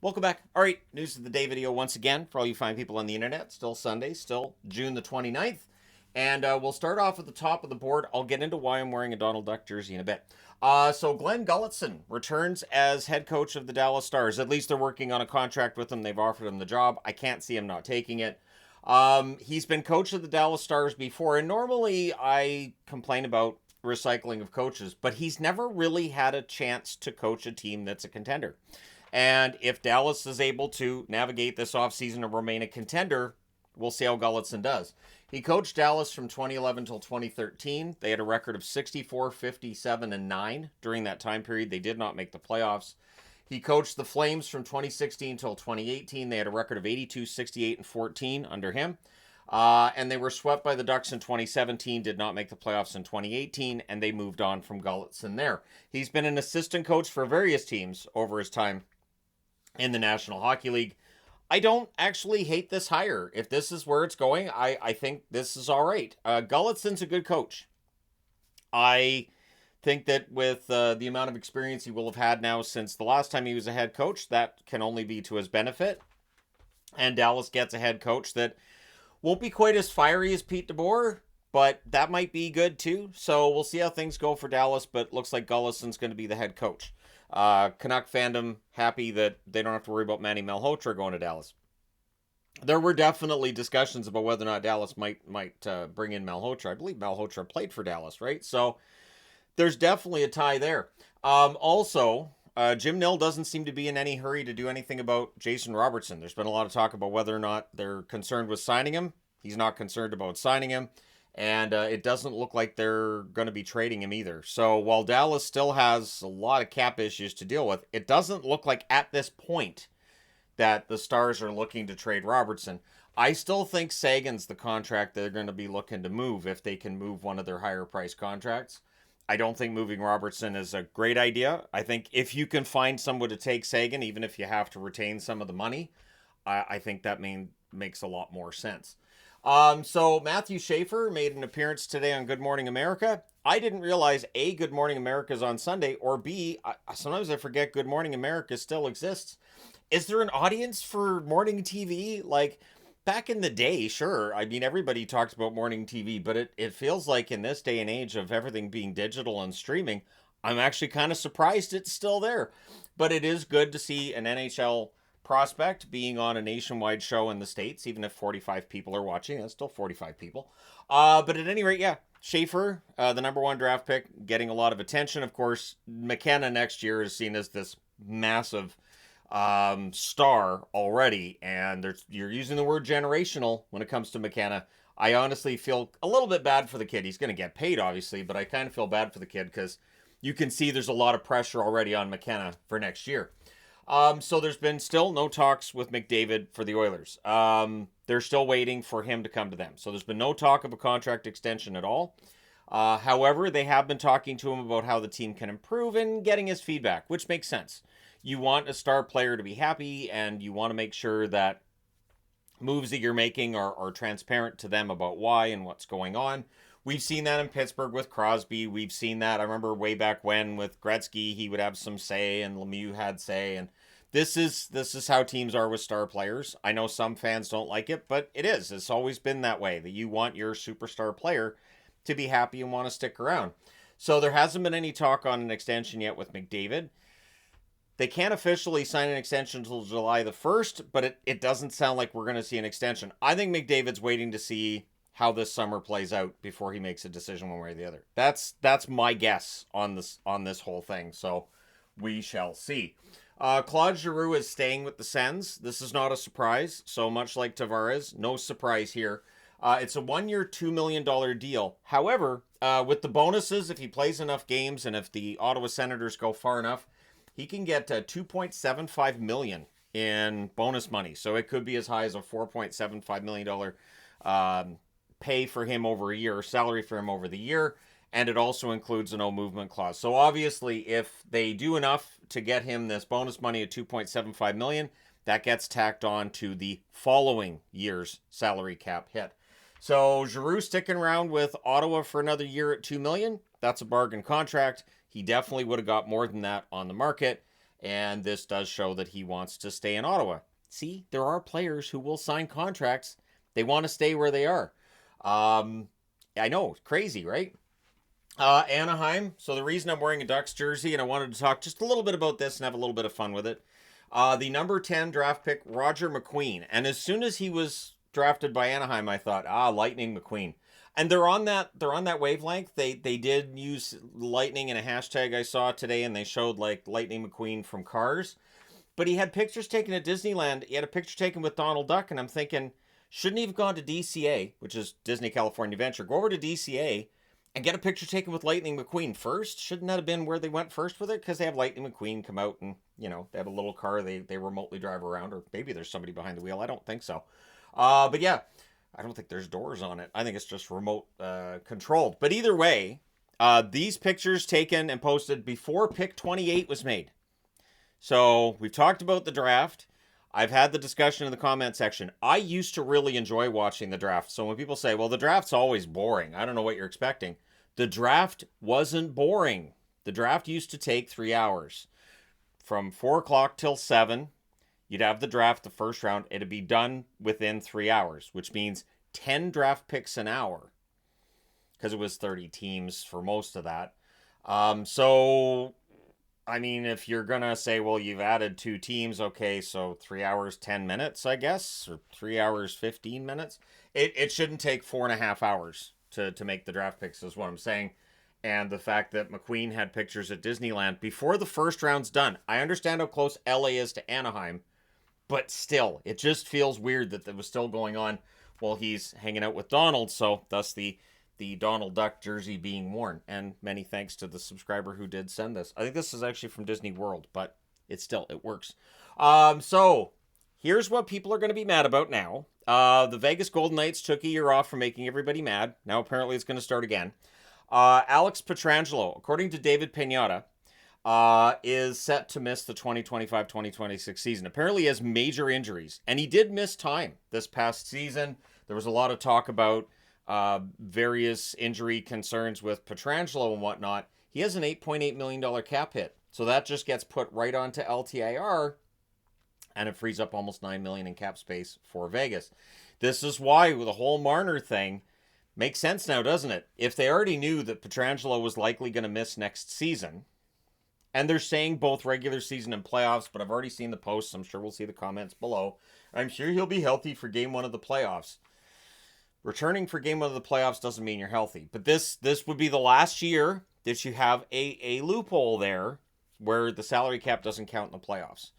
Welcome back. All right, news of the day video once again for all you fine people on the internet. Still Sunday, still June the 29th. And we'll start off at the top of the board. I'll get into why I'm wearing a Donald Duck jersey in a bit. So Glenn Gulutzan returns as head coach of the Dallas Stars. At least they're working on a contract with him. They've offered him the job. I can't see him not taking it. He's been coach of the Dallas Stars before, and normally I complain about recycling of coaches, but he's never really had a chance to coach a team that's a contender. And if Dallas is able to navigate this offseason and remain a contender, we'll see how Gulutzan does. He coached Dallas from 2011 till 2013. They had a record of 64, 57, and 9 during that time period. They did not make the playoffs. He coached the Flames from 2016 till 2018. They had a record of 82, 68, and 14 under him. And they were swept by the Ducks in 2017, did not make the playoffs in 2018, and they moved on from Gulutzan there. He's been an assistant coach for various teams over his time in the National Hockey League. I don't actually hate this hire. If this is where it's going, I think this is all right. Gulutzan's a good coach. I think that with the amount of experience he will have had now since the last time he was a head coach, that can only be to his benefit. And Dallas gets a head coach that won't be quite as fiery as Pete DeBoer, but that might be good too. So we'll see how things go for Dallas, but looks like Gulutzan's going to be the head coach. Canuck fandom happy that they don't have to worry about Manny Malhotra going to Dallas. There were definitely discussions about whether or not Dallas might bring in Malhotra. I believe Malhotra played for Dallas, right? So there's definitely a tie there. Also, Jim Nill doesn't seem to be in any hurry to do anything about Jason Robertson. There's been a lot of talk about whether or not they're concerned with signing him. He's not concerned about signing him. And it doesn't look like they're going to be trading him either. So while Dallas still has a lot of cap issues to deal with, it doesn't look like at this point that the Stars are looking to trade Robertson. I still think Sagan's the contract they're going to be looking to move if they can move one of their higher price contracts. I don't think moving Robertson is a great idea. I think if you can find someone to take Sagan, even if you have to retain some of the money, I think that makes a lot more sense. So Matthew Schaefer made an appearance today on Good Morning America. I didn't realize A, Good Morning America is on Sunday, or B, sometimes I forget Good Morning America still exists. Is there an audience for morning TV? Like, back in the day, sure. I mean, everybody talks about morning TV, but it feels like in this day and age of everything being digital and streaming, I'm actually kind of surprised it's still there. But it is good to see an NHL prospect being on a nationwide show in the States, even if 45 people are watching. That's still 45 people. But at any rate, yeah, Schaefer, the number one draft pick, getting a lot of attention. Of course, McKenna next year is seen as this massive star already, and you're using the word generational when it comes to McKenna. I honestly feel a little bit bad for the kid. He's going to get paid, obviously, but I kind of feel bad for the kid because you can see there's a lot of pressure already on McKenna for next year. So there's been still no talks with McDavid for the Oilers. They're still waiting for him to come to them. So there's been no talk of a contract extension at all. However, they have been talking to him about how the team can improve and getting his feedback, which makes sense. You want a star player to be happy, and you want to make sure that moves that you're making are transparent to them about why and what's going on. We've seen that in Pittsburgh with Crosby. We've seen that, I remember way back when with Gretzky, he would have some say and Lemieux had say. And this is how teams are with star players. I know some fans don't like it, but it is. It's always been that way, that you want your superstar player to be happy and want to stick around. So there hasn't been any talk on an extension yet with McDavid. They can't officially sign an extension until July the 1st, but it doesn't sound like we're going to see an extension. I think McDavid's waiting to see how this summer plays out before he makes a decision one way or the other. That's my guess on this whole thing. So we shall see. Claude Giroux is staying with the Sens. This is not a surprise. So much like Tavares, no surprise here. It's a 1-year, $2 million deal. However, with the bonuses, if he plays enough games and if the Ottawa Senators go far enough, he can get $2.75 million in bonus money. So it could be as high as a $4.75 million pay for him over a year, or salary for him over the year. And it also includes a no movement clause. So obviously, if they do enough to get him this bonus money at $2.75 million, that gets tacked on to the following year's salary cap hit. So Giroux sticking around with Ottawa for another year at $2 million. That's a bargain contract. He definitely would have got more than that on the market. And this does show that he wants to stay in Ottawa. See, there are players who will sign contracts. They want to stay where they are. I know, crazy, right? Anaheim. So the reason I'm wearing a Ducks jersey, and I wanted to talk just a little bit about this and have a little bit of fun with it. The number 10 draft pick, Roger McQueen. And as soon as he was drafted by Anaheim, I thought, Lightning McQueen. And they're on that wavelength. They did use Lightning in a hashtag I saw today, and they showed like Lightning McQueen from Cars. But he had pictures taken at Disneyland. He had a picture taken with Donald Duck, and I'm thinking, shouldn't he have gone to DCA, which is Disney California Adventure? Go over to DCA and get a picture taken with Lightning McQueen first. Shouldn't that have been where they went first with it? Because they have Lightning McQueen come out and, they have a little car they remotely drive around, or maybe there's somebody behind the wheel. I don't think so. But yeah, I don't think there's doors on it. I think it's just remote controlled. But either way, these pictures taken and posted before pick 28 was made. So we've talked about the draft. I've had the discussion in the comment section. I used to really enjoy watching the draft. So when people say, well, the draft's always boring, I don't know what you're expecting. The draft wasn't boring. The draft used to take 3 hours. From 4 o'clock till 7, you'd have the draft, the first round. It'd be done within 3 hours, which means 10 draft picks an hour, because it was 30 teams for most of that. So I mean, if you're going to say, well, you've added 2 teams, okay, so 3 hours, 10 minutes, I guess, or 3 hours, 15 minutes. It shouldn't take 4.5 hours to make the draft picks, is what I'm saying. And the fact that McQueen had pictures at Disneyland before the first round's done. I understand how close LA is to Anaheim, but still, it just feels weird that was still going on while he's hanging out with Donald, so thus the Donald Duck jersey being worn. And many thanks to the subscriber who did send this. I think this is actually from Disney World, but it works. So here's what people are going to be mad about now. The Vegas Golden Knights took a year off from making everybody mad. Now apparently it's going to start again. Alex Pietrangelo, according to David Pignata, is set to miss the 2025-2026 season. Apparently he has major injuries, and he did miss time this past season. There was a lot of talk about various injury concerns with Pietrangelo and whatnot. He has an $8.8 million cap hit. So that just gets put right onto LTIR, and it frees up almost $9 million in cap space for Vegas. This is why the whole Marner thing makes sense now, doesn't it? If they already knew that Pietrangelo was likely going to miss next season, and they're saying both regular season and playoffs, but I've already seen the posts. I'm sure we'll see the comments below. I'm sure he'll be healthy for game 1 of the playoffs. Returning for game 1 of the playoffs doesn't mean you're healthy. But this would be the last year that you have a loophole there where the salary cap doesn't count in the playoffs.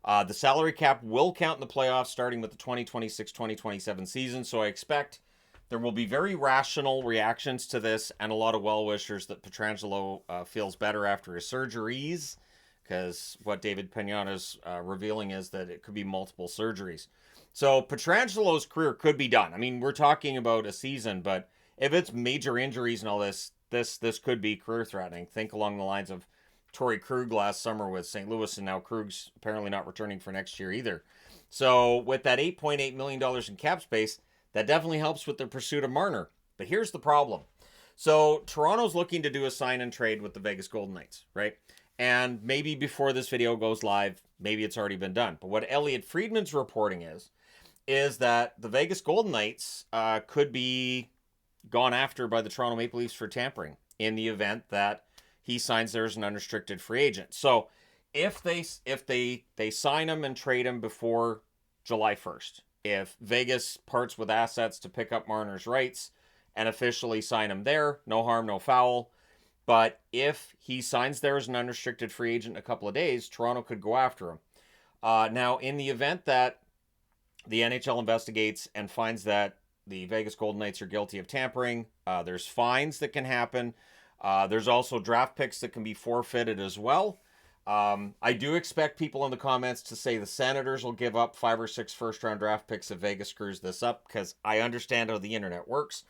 The salary cap will count in the playoffs starting with the 2026-2027 season. So I expect there will be very rational reactions to this and a lot of well-wishers that Pietrangelo feels better after his surgeries, because what David Pignata is revealing is that it could be multiple surgeries. So Pietrangelo's career could be done. I mean, we're talking about a season, but if it's major injuries and all this could be career-threatening. Think along the lines of Torrey Krug last summer with St. Louis, and now Krug's apparently not returning for next year either. So with that $8.8 million in cap space, that definitely helps with the pursuit of Marner. But here's the problem. So Toronto's looking to do a sign and trade with the Vegas Golden Knights, right? And maybe before this video goes live, maybe it's already been done. But what Elliot Friedman's reporting is that the Vegas Golden Knights could be gone after by the Toronto Maple Leafs for tampering in the event that he signs there as an unrestricted free agent. So if they sign him and trade him before July 1st, if Vegas parts with assets to pick up Marner's rights and officially sign him there, no harm, no foul. But if he signs there as an unrestricted free agent in a couple of days, Toronto could go after him. Now, in the event that the NHL investigates and finds that the Vegas Golden Knights are guilty of tampering, there's fines that can happen. There's also draft picks that can be forfeited as well. I do expect people in the comments to say the Senators will give up 5 or 6 first-round draft picks if Vegas screws this up, because I understand how the internet works.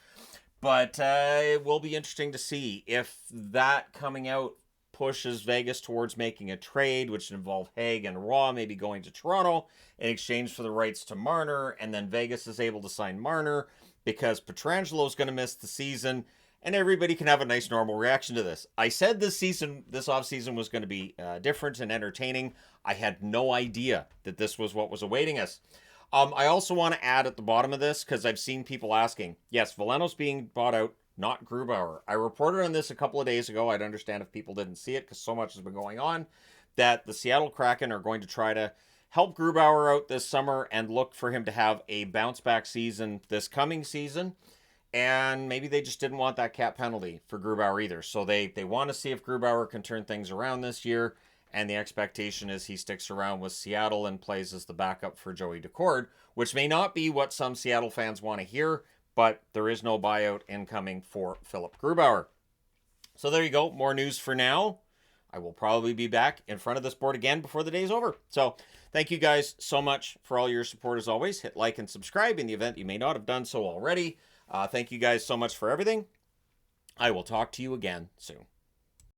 But it will be interesting to see if that coming out pushes Vegas towards making a trade, which involve Haig and Raw maybe going to Toronto in exchange for the rights to Marner, and then Vegas is able to sign Marner because Pietrangelo is going to miss the season, and everybody can have a nice normal reaction to this. I said this offseason was going to be different and entertaining. I had no idea that this was what was awaiting us. I also want to add at the bottom of this, because I've seen people asking, yes, Veleno's being bought out, not Grubauer. I reported on this a couple of days ago. I'd understand if people didn't see it because so much has been going on, that the Seattle Kraken are going to try to help Grubauer out this summer and look for him to have a bounce back season this coming season. And maybe they just didn't want that cap penalty for Grubauer either. So they want to see if Grubauer can turn things around this year. And the expectation is he sticks around with Seattle and plays as the backup for Joey Daccord, which may not be what some Seattle fans want to hear, but there is no buyout incoming for Philip Grubauer. So there you go. More news for now. I will probably be back in front of this board again before the day's over. So thank you guys so much for all your support as always. Hit like and subscribe in the event you may not have done so already. Thank you guys so much for everything. I will talk to you again soon.